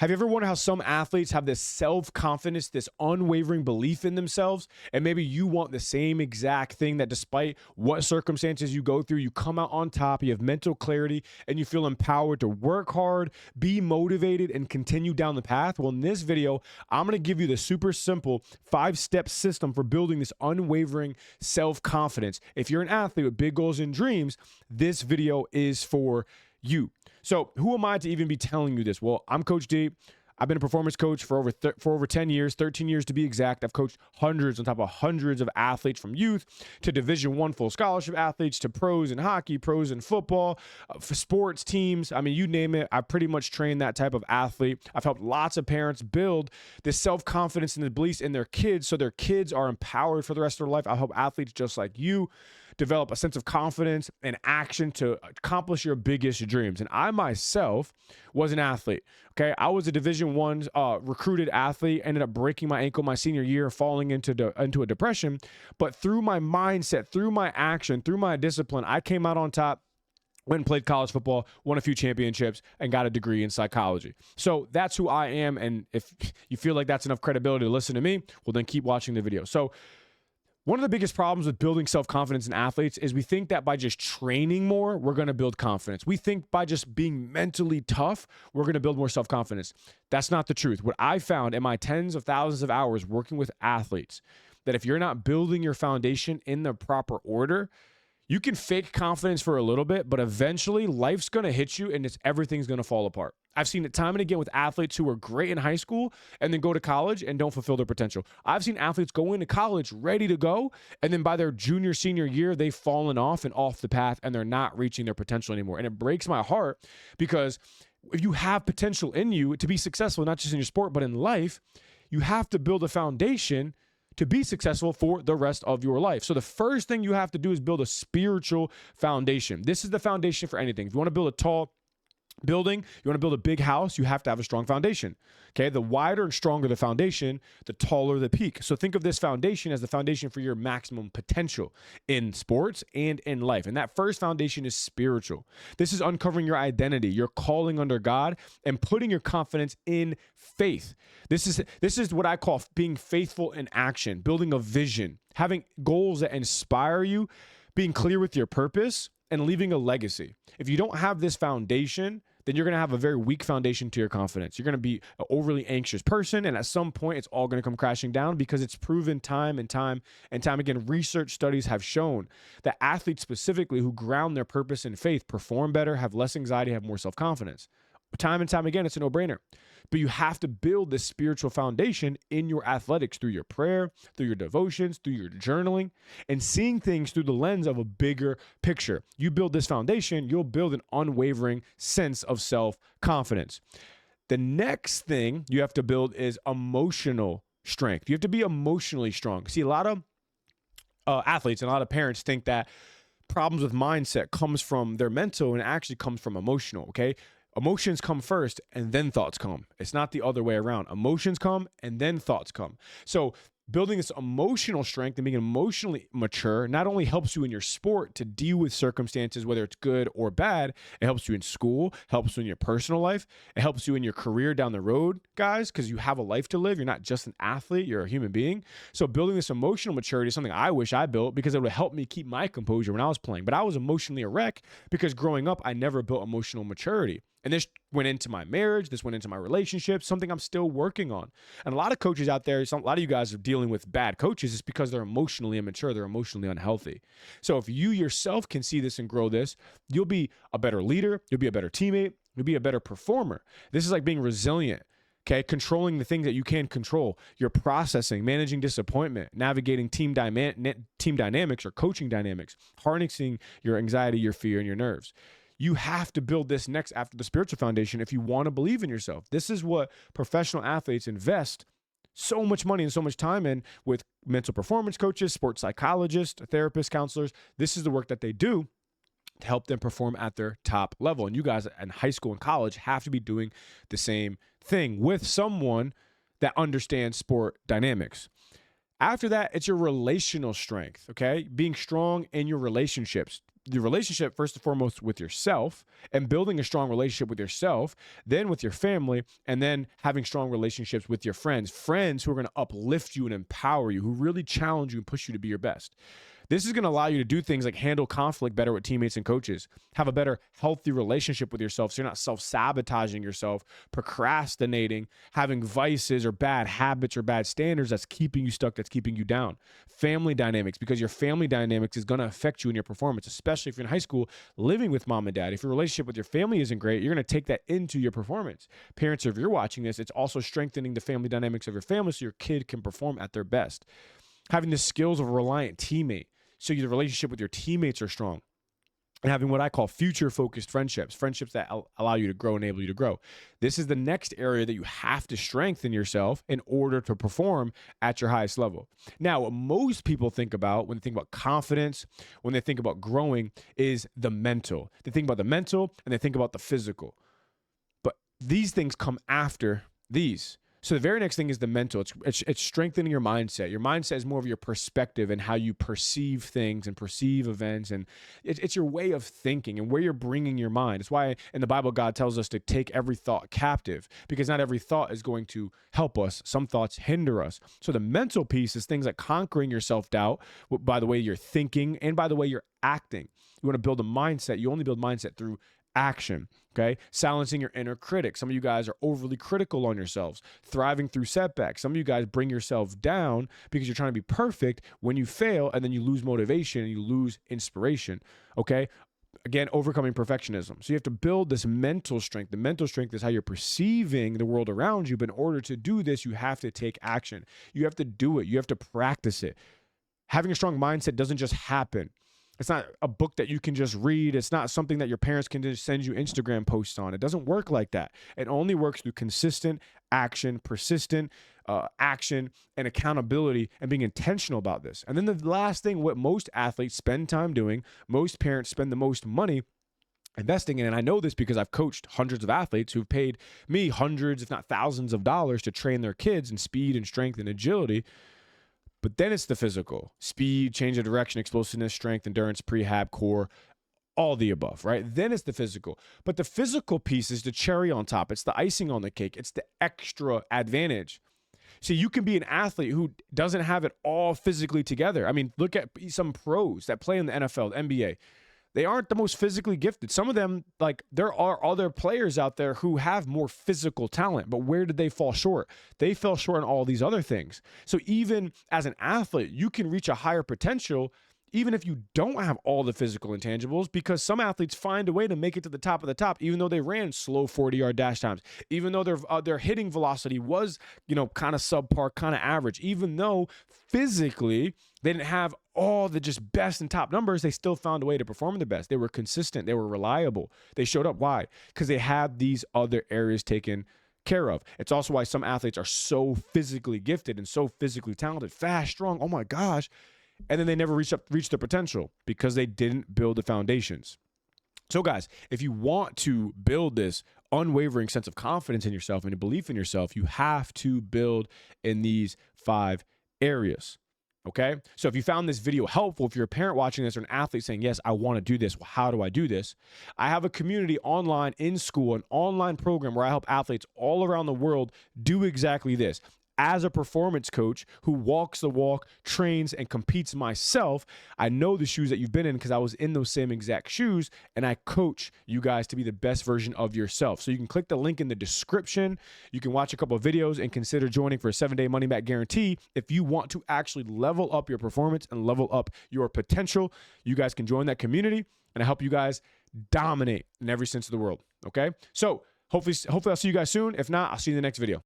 Have you ever wondered how some athletes have this self-confidence, this unwavering belief in themselves? And maybe you want the same exact thing, that despite what circumstances you go through, you come out on top, you have mental clarity, and you feel empowered to work hard, be motivated, and continue down the path? Well, in this video, I'm going to give you the super simple 5-step system for building this unwavering self-confidence. If you're an athlete with big goals and dreams, this video is for you. So who am I to even be telling you this? Well, I'm Coach D. I've been a performance coach for over 10 years, 13 years to be exact. I've coached hundreds on top of hundreds of athletes, from youth to Division I full scholarship athletes to pros in hockey, pros in football, for sports teams. I mean, you name it. I pretty much trained that type of athlete. I've helped lots of parents build this self-confidence and the beliefs in their kids so their kids are empowered for the rest of their life. I help athletes just like you develop a sense of confidence and action to accomplish your biggest dreams. And I myself was an athlete. Okay, I was a Division I recruited athlete. Ended up breaking my ankle my senior year, falling into a depression. But through my mindset, through my action, through my discipline, I came out on top. Went and played college football, won a few championships, and got a degree in psychology. So that's who I am. And if you feel like that's enough credibility to listen to me, well, then keep watching the video. So one of the biggest problems with building self-confidence in athletes is we think that by just training more, we're going to build confidence. We think by just being mentally tough, we're going to build more self-confidence. That's not the truth. What I found in my tens of thousands of hours working with athletes, that if you're not building your foundation in the proper order, you can fake confidence for a little bit, but eventually life's going to hit you and everything's going to fall apart. I've seen it time and again with athletes who are great in high school and then go to college and don't fulfill their potential. I've seen athletes go into college ready to go, and then by their junior, senior year, they've fallen off and off the path, and they're not reaching their potential anymore. And it breaks my heart, because if you have potential in you to be successful, not just in your sport, but in life, you have to build a foundation to be successful for the rest of your life. So the first thing you have to do is build a spiritual foundation. This is the foundation for anything. If you want to build a tall building, you want to build a big house, you have to have a strong foundation. Okay, the wider and stronger the foundation, the taller the peak. So think of this foundation as the foundation for your maximum potential in sports and in life. And that first foundation is spiritual. This is uncovering your identity, your calling under God, and putting your confidence in faith. This is what I call being faithful in action, building a vision, having goals that inspire you, being clear with your purpose, and leaving a legacy. If you don't have this foundation, then you're going to have a very weak foundation to your confidence. You're going to be an overly anxious person, and at some point, it's all going to come crashing down, because it's proven time and time again. Research studies have shown that athletes specifically who ground their purpose in faith perform better, have less anxiety, have more self-confidence. Time and time again, it's a no-brainer. But you have to build this spiritual foundation in your athletics through your prayer, through your devotions, through your journaling, and seeing things through the lens of a bigger picture. You build this foundation, you'll build an unwavering sense of self-confidence. The next thing you have to build is emotional strength. You have to be emotionally strong. See, a lot of athletes and a lot of parents think that problems with mindset comes from their mental, and it actually comes from emotional, okay? Emotions come first and then thoughts come. It's not the other way around. Emotions come and then thoughts come. So building this emotional strength and being emotionally mature not only helps you in your sport to deal with circumstances, whether it's good or bad, it helps you in school, helps you in your personal life, it helps you in your career down the road, guys, because you have a life to live. You're not just an athlete, you're a human being. So building this emotional maturity is something I wish I built, because it would help me keep my composure when I was playing. But I was emotionally a wreck because growing up, I never built emotional maturity. And this went into my marriage. This went into my relationship, something I'm still working on. And a lot of coaches out there, a lot of you guys are dealing with bad coaches. It's because they're emotionally immature. They're emotionally unhealthy. So if you yourself can see this and grow this, you'll be a better leader. You'll be a better teammate. You'll be a better performer. This is like being resilient. Okay, controlling the things that you can control. You're processing, managing disappointment, navigating team dynamics or coaching dynamics, harnessing your anxiety, your fear, and your nerves. You have to build this next after the spiritual foundation if you want to believe in yourself. This is what professional athletes invest so much money and so much time in, with mental performance coaches, sports psychologists, therapists, counselors. This is the work that they do to help them perform at their top level. And you guys in high school and college have to be doing the same thing with someone that understands sport dynamics. After that, it's your relational strength, okay? Being strong in your relationships. the relationship first and foremost with yourself and building a strong relationship with yourself, then with your family, and then having strong relationships with your friends who are going to uplift you and empower you, who really challenge you and push you to be your best. This is going to allow you to do things like handle conflict better with teammates and coaches, have a better, healthy relationship with yourself so you're not self-sabotaging yourself, procrastinating, having vices or bad habits or bad standards that's keeping you stuck, that's keeping you down. Family dynamics, because your family dynamics is going to affect you in your performance, especially if you're in high school living with mom and dad. If your relationship with your family isn't great, you're going to take that into your performance. Parents, if you're watching this, it's also strengthening the family dynamics of your family so your kid can perform at their best. Having the skills of a reliant teammate, so the relationship with your teammates are strong. And having what I call future-focused friendships that allow you to grow, enable you to grow. This is the next area that you have to strengthen yourself in order to perform at your highest level. Now, what most people think about when they think about confidence, when they think about growing, is the mental. They think about the mental and they think about the physical. But these things come after these. So the very next thing is the mental. It's strengthening your mindset. Your mindset is more of your perspective and how you perceive things and perceive events. And it's your way of thinking and where you're bringing your mind. It's why in the Bible, God tells us to take every thought captive, because not every thought is going to help us. Some thoughts hinder us. So the mental piece is things like conquering your self-doubt by the way you're thinking and by the way you're acting. You want to build a mindset. You only build mindset through action, okay? Silencing your inner critic. Some of you guys are overly critical on yourselves, thriving through setbacks. Some of you guys bring yourself down because you're trying to be perfect. When you fail, and then you lose motivation and you lose inspiration, okay? Again, overcoming perfectionism. So you have to build this mental strength. The mental strength is how you're perceiving the world around you, but in order to do this, you have to take action. You have to do it. You have to practice it. Having a strong mindset doesn't just happen. It's not a book that you can just read. It's not something that your parents can just send you Instagram posts on. It doesn't work like that. It only works through consistent action, persistent action, and accountability, and being intentional about this. And then the last thing, what most athletes spend time doing, most parents spend the most money investing in, and I know this because I've coached hundreds of athletes who've paid me hundreds, if not thousands of dollars to train their kids in speed and strength and agility. But then it's the physical: speed, change of direction, explosiveness, strength, endurance, prehab, core, all the above, right? Then it's the physical. But the physical piece is the cherry on top. It's the icing on the cake. It's the extra advantage. See, you can be an athlete who doesn't have it all physically together. I mean, look at some pros that play in the NFL, the NBA. They aren't the most physically gifted. Some of them, like, there are other players out there who have more physical talent, but where did they fall short? They fell short on all these other things. So even as an athlete, you can reach a higher potential even if you don't have all the physical intangibles, because some athletes find a way to make it to the top of the top, even though they ran slow 40-yard dash times, even though their hitting velocity was, kind of subpar, kind of average, even though physically they didn't have all the just best and top numbers, they still found a way to perform the best. They were consistent. They were reliable. They showed up. Why? Because they had these other areas taken care of. It's also why some athletes are so physically gifted and so physically talented, fast, strong. Oh my gosh. And then they never reach their potential because they didn't build the foundations. So guys, if you want to build this unwavering sense of confidence in yourself and a belief in yourself, you have to build in these 5 areas. Okay. So if you found this video helpful, if you're a parent watching this or an athlete saying, yes, I want to do this, well, how do I do this? I have a community online in school, an online program where I help athletes all around the world do exactly this. As a performance coach who walks the walk, trains, and competes myself, I know the shoes that you've been in because I was in those same exact shoes, and I coach you guys to be the best version of yourself. So you can click the link in the description. You can watch a couple of videos and consider joining for a 7-day money-back guarantee. If you want to actually level up your performance and level up your potential, you guys can join that community, and I help you guys dominate in every sense of the world, okay? So hopefully I'll see you guys soon. If not, I'll see you in the next video.